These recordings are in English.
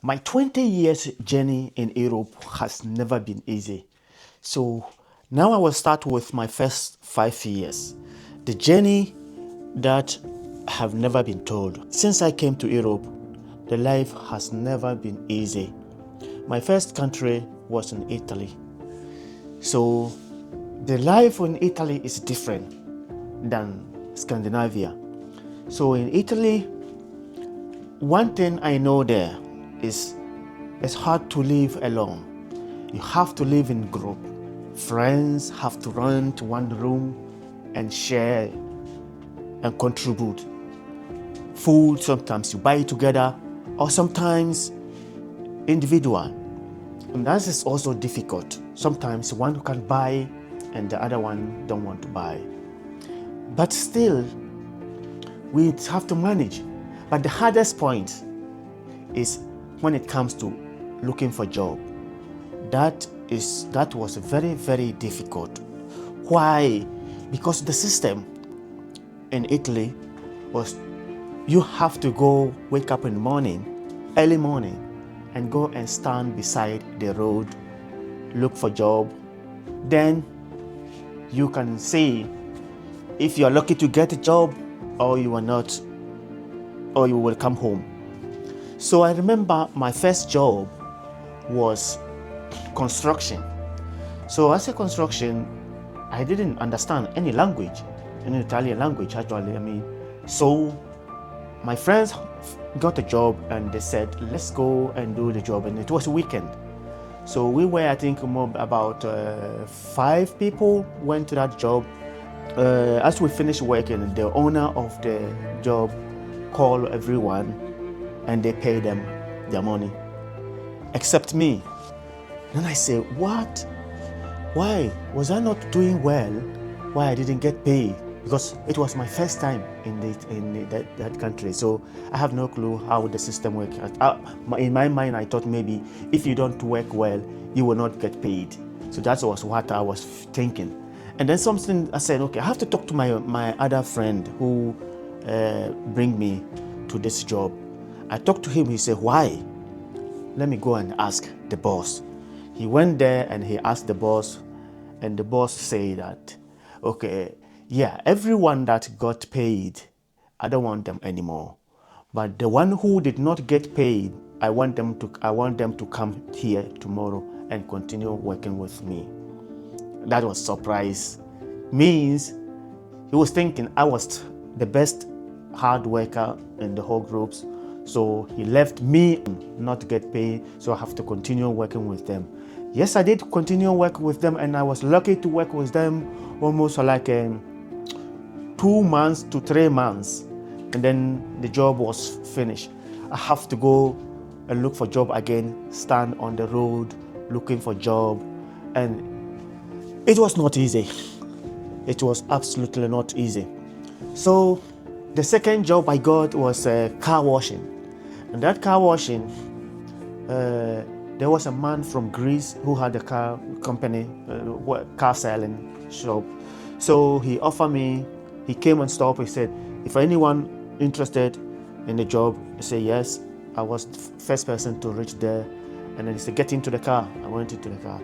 My 20 years journey in Europe has never been easy. So now I will start with my first 5 years. The journey that I have never been told. Since I came to Europe, the life has never been easy. My first country was in Italy. So the life in Italy is different than Scandinavia. So in Italy, one thing I know there is it's hard to live alone. You have to live in group. Friends have to run to one room and share and contribute. Food, sometimes you buy it together, or sometimes individual. And that is also difficult. Sometimes one can buy and the other one don't want to buy. But still, we have to manage. But the hardest point is when it comes to looking for a job. That was very, very difficult. Why? Because the system in Italy was you have to go wake up in the morning, early morning, and go and stand beside the road, look for a job. Then you can see if you are lucky to get a job or you are not, or you will come home. So I remember my first job was construction. So as a construction, I didn't understand any language, any Italian language actually. So my friends got a job and they said, let's go and do the job. And it was a weekend. So we were, I think, about 5 people went to that job. As we finished working, the owner of the job called everyone and they paid them their money, except me. Then I say, what? Why? Was I not doing well? Why I didn't get paid? Because it was my first time in that country. So I have no clue how the system works. In my mind, I thought maybe if you don't work well, you will not get paid. So that was what I was thinking. And then something I said, okay, I have to talk to my other friend who bring me to this job. I talked to him, he said, why? Let me go and ask the boss. He went there and he asked the boss, and the boss said that, okay, yeah, everyone that got paid, I don't want them anymore. But the one who did not get paid, I want them to come here tomorrow and continue working with me. That was surprise. Means he was thinking I was the best hard worker in the whole groups. So he left me not to get paid, so I have to continue working with them. Yes, I did continue working with them, and I was lucky to work with them almost like 2 months to 3 months, and then the job was finished. I have to go and look for a job again, stand on the road looking for a job, and it was not easy. It was absolutely not easy. So the second job I got was car washing. And that car washing, there was a man from Greece who had a car company, car selling shop. So he offered me, he came and stopped. He said, if anyone interested in the job, I said yes. I was the first person to reach there. And then he said, get into the car. I went into the car.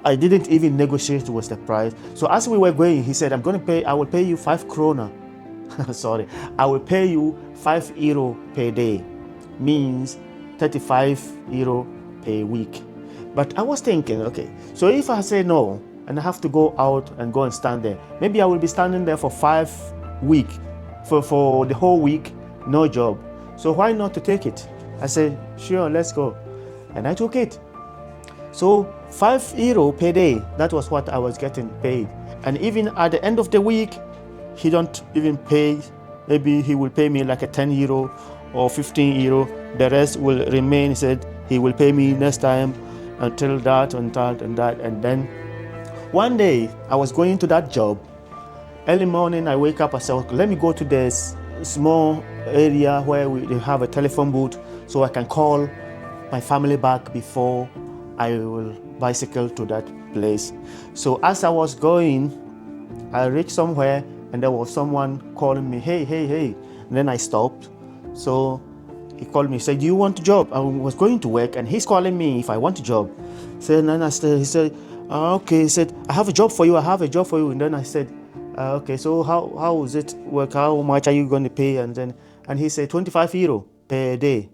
I didn't even negotiate with the price. So as we were going, he said, I will pay you 5 krona. Sorry, I will pay you €5 per day. Means €35 per week. But I was thinking, okay, so if I say no and I have to go out and go and stand there, maybe I will be standing there for 5 weeks, for the whole week, no job. So why not to take it? I said, sure, let's go. And I took it. So €5 per day, that was what I was getting paid. And even at the end of the week, he don't even pay. Maybe he will pay me like a €10 or €15. The rest will remain. He said he will pay me next time until that and that and that. And then one day I was going to that job. Early morning I wake up, I said, okay, let me go to this small area where they have a telephone booth so I can call my family back before I will bicycle to that place. So as I was going, I reached somewhere and there was someone calling me, hey. And then I stopped. So he called me, said, do you want a job? I was going to work, and he's calling me if I want a job. So then he said, okay. He said, I have a job for you. I have a job for you. And then I said, okay, so how does it work? How much are you going to pay? And he said, 25 euro per day.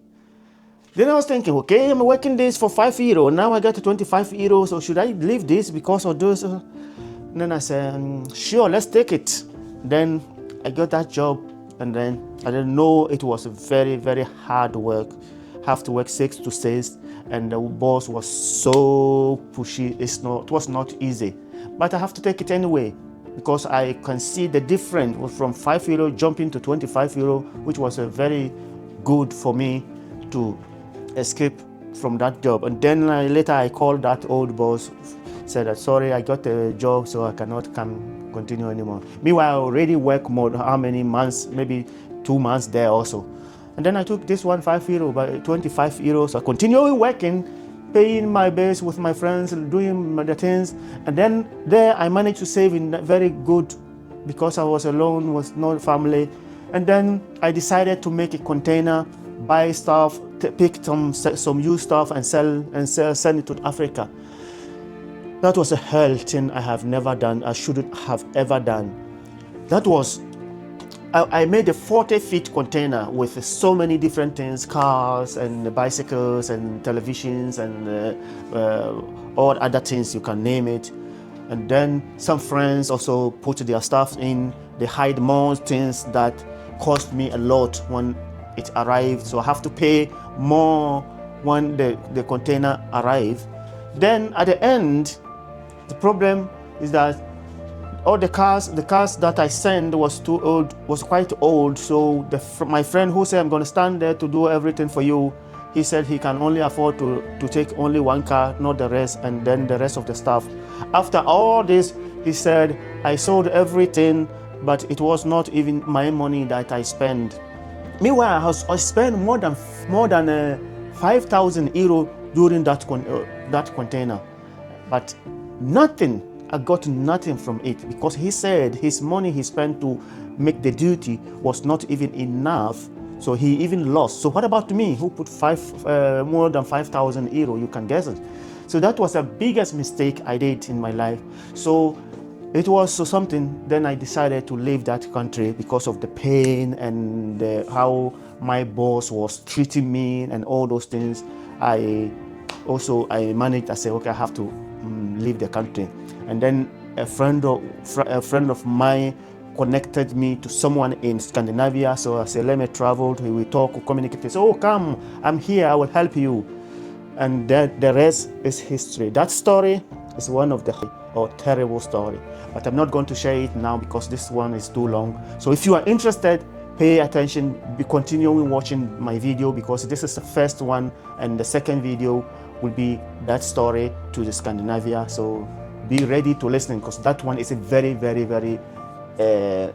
Then I was thinking, okay, I'm working this for 5 euro. Now I got to 25 euro. So should I leave this because of this? And then I said, sure, let's take it. Then I got that job, and then I didn't know it was a very, very hard work. Have to work 6 to 6, and the boss was so pushy. It was not easy, but I have to take it anyway because I can see the difference from 5 euro jumping to 25 euro, which was a very good for me to escape from that job. And then later I called that old boss, said that sorry, I got a job, so I cannot continue anymore. Meanwhile, I already worked more, how many months, maybe 2 months there also. And then I took this one 5 euro, by 25 euros. I continued working, paying my bills with my friends, doing the things. And then there I managed to save in very good, because I was alone, was no family. And then I decided to make a container, buy stuff, pick some used stuff and send it to Africa. That was a hell thing I have never done. I shouldn't have ever done. That was, I made a 40-feet container with so many different things, cars and bicycles and televisions and all other things, you can name it. And then some friends also put their stuff in. They hide more things that cost me a lot when it arrived. So I have to pay more when the container arrived. Then at the end, the problem is that all the cars that I sent was too old, was quite old. So my friend who said I'm going to stand there to do everything for you, he said he can only afford to take only one car, not the rest, and then the rest of the stuff. After all this, he said I sold everything, but it was not even my money that I spent. Meanwhile, I spent more than 5,000 euro during that container, but nothing. I got nothing from it, because he said his money he spent to make the duty was not even enough, so he even lost. So what about me, who put more than 5,000 euro? You can guess it. So that was the biggest mistake I did in my life. So it was something. Then I decided to leave that country because of the pain and how my boss was treating me and all those things. I managed. I said, okay, I have to leave the country. And then a friend of mine connected me to someone in Scandinavia. So I said, let me travel. We talk, we communicate. He said, oh, come, I'm here, I will help you. And then the rest is history. That story is one of the terrible story, but I'm not going to share it now because this one is too long. So if you are interested, pay attention, be continuing watching my video, because this is the first one, and the second video will be that story to the Scandinavia. So be ready to listen, because that one is a very, very, very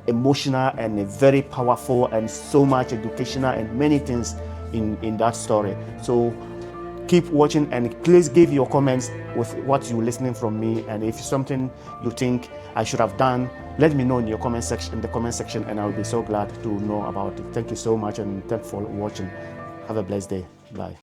emotional and a very powerful, and so much educational and many things in that story. So keep watching, and please give your comments with what you're listening from me, and if something you think I should have done, let me know in the comment section, and I'll be so glad to know about it. Thank you so much, and thanks for watching. Have a blessed day. Bye.